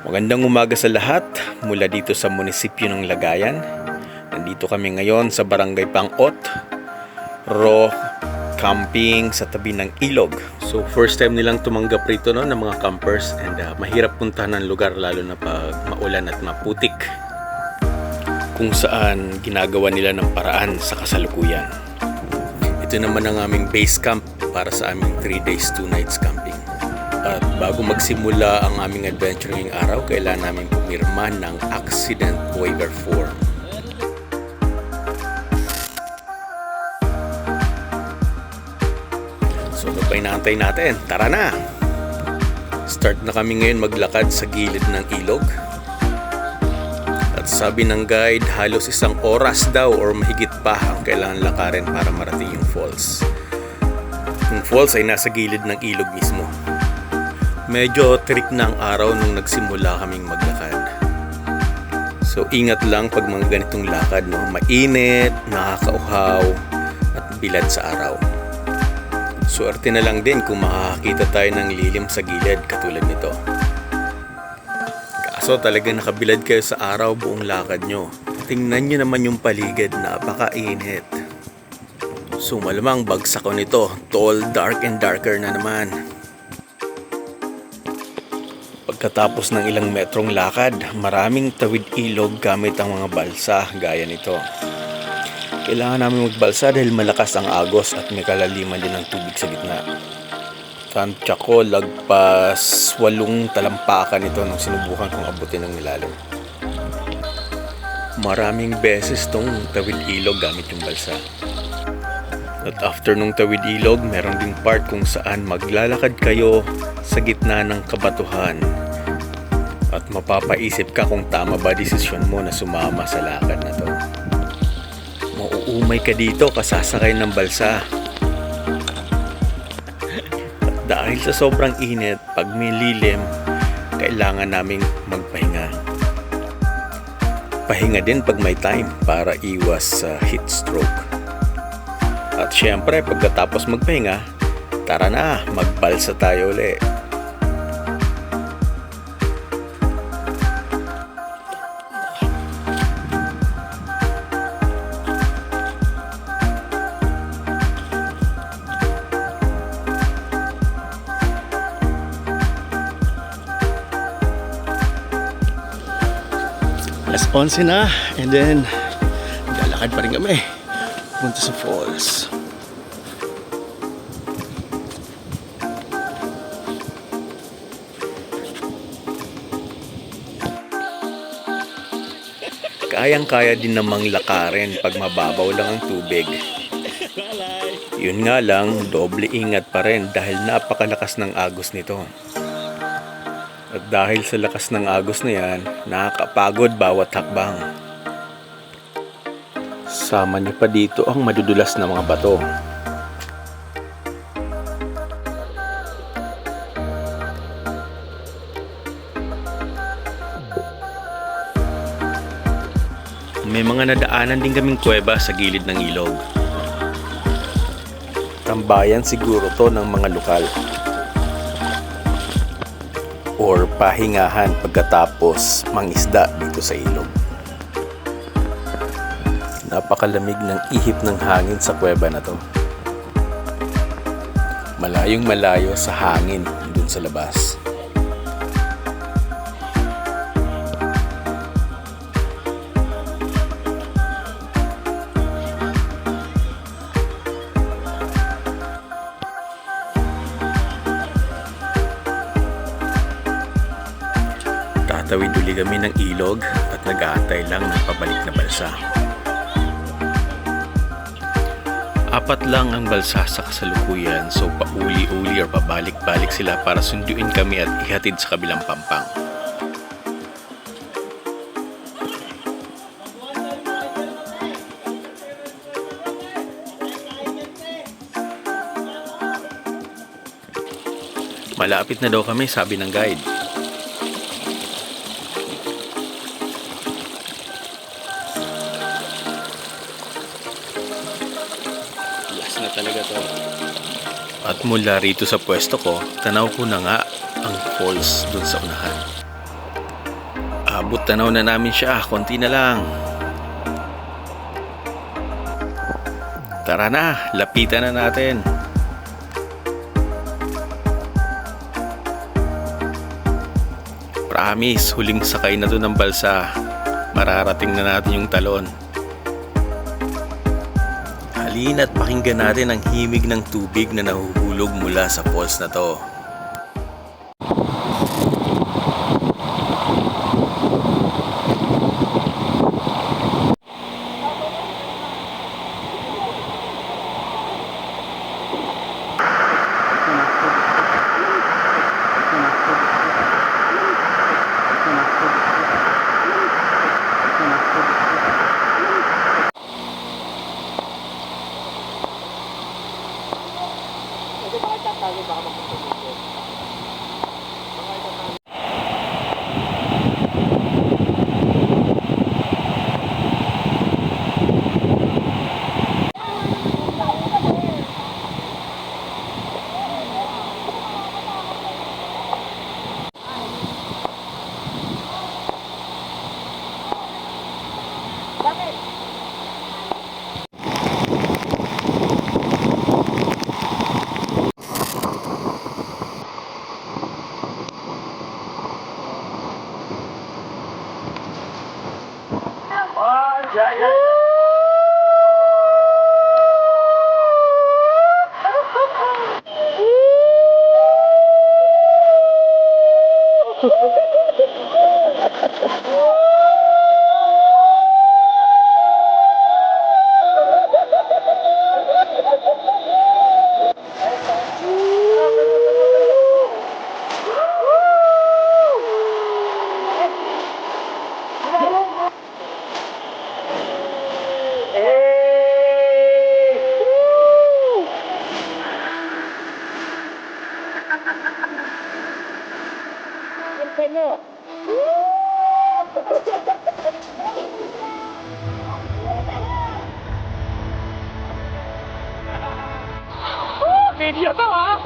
Magandang umaga sa lahat mula dito sa munisipyo ng Lagayan. Nandito kami ngayon sa Barangay Pangot, Ro Camping sa tabi ng ilog. So first time nilang tumanggap rito ng mga campers, and mahirap puntahan ng lugar lalo na pag maulan at maputik, kung saan ginagawa nila ng paraan sa kasalukuyan. Ito naman ang aming base camp para sa aming 3 days 2 nights camping. At bago magsimula ang aming adventure ngayong araw, kailangan namin pumirma ng accident waiver form. So ano pa inaantay natin? Tara na! Start na kami ngayon maglakad sa gilid ng ilog. At sabi ng guide, halos 1 oras daw or mahigit pa ang kailangan lakarin para marating yung falls. Yung falls ay nasa gilid ng ilog mismo. Medyo trick na ang araw nung nagsimula kaming maglakad. So ingat lang pag mga ganitong lakad, no? Mainit, nakakauhaw, at bilad sa araw. Suerte na lang din kung makakakita tayo ng lilim sa gilid katulad nito. Kaso talagang nakabilad kayo sa araw buong lakad nyo. Tingnan nyo naman yung paligid, napakainit. So malamang bagsak ko nito, tall, dark and darker na naman. Pagkatapos ng ilang metrong lakad, maraming tawid ilog gamit ang mga balsa gaya nito. Kailangan namin magbalsa dahil malakas ang agos at may kalaliman din ng tubig sa gitna. Tansya ko lagpas 8 talampakan ito nung sinubukan kong abutin ng ilalim. Maraming beses tong tawid ilog gamit yung balsa. At after nung tawid ilog, meron ding part kung saan maglalakad kayo sa gitna ng kabatuhan. At mapapaisip ka kung tama ba desisyon mo na sumama sa lakad na to. Mauumay ka dito kasasakay ng balsa. At dahil sa sobrang init, pag may lilim, kailangan naming magpahinga. Pahinga din pag may time para iwas sa heat stroke. At syempre, pagkatapos magpahinga, tara na, magbalsa tayo ulit. Alas 11 na, and then lalakad pa rin kami punta sa falls. Kayang-kaya din namang lakarin pag mababaw lang ang tubig. Yun nga lang, doble ingat pa rin dahil napakalakas ng agos nito. At dahil sa lakas ng agos na yan, nakakapagod bawat hakbang. Sama niyo pa dito ang madudulas na mga bato. May mga nadaanan din kaming kuweba sa gilid ng ilog. Tambayan siguro to ng mga lokal. Or pahingahan pagkatapos mangisda dito sa ilog. Napakalamig ng ihip ng hangin sa kuweba na to. Malayong malayo sa hangin dun sa labas. Tatawid uli kami ng ilog at nag-aantay lang ng pabalik na balsa. 4 lang ang balsa sa kasalukuyan, so pauli-uli or pabalik-balik sila para sunduin kami at ihatid sa kabilang pampang. Malapit na daw kami, sabi ng guide. Last na talaga to. At mula rito sa pwesto ko, tanaw ko na nga ang falls dun sa unahan. Abot tanaw na namin siya, konti na lang. Tara na, lapitan na natin. Promise, huling sakay na to ng balsa. Mararating na natin yung talon. Halina't pakinggan natin ang himig ng tubig na nahuhulog mula sa falls na to. Video to ha!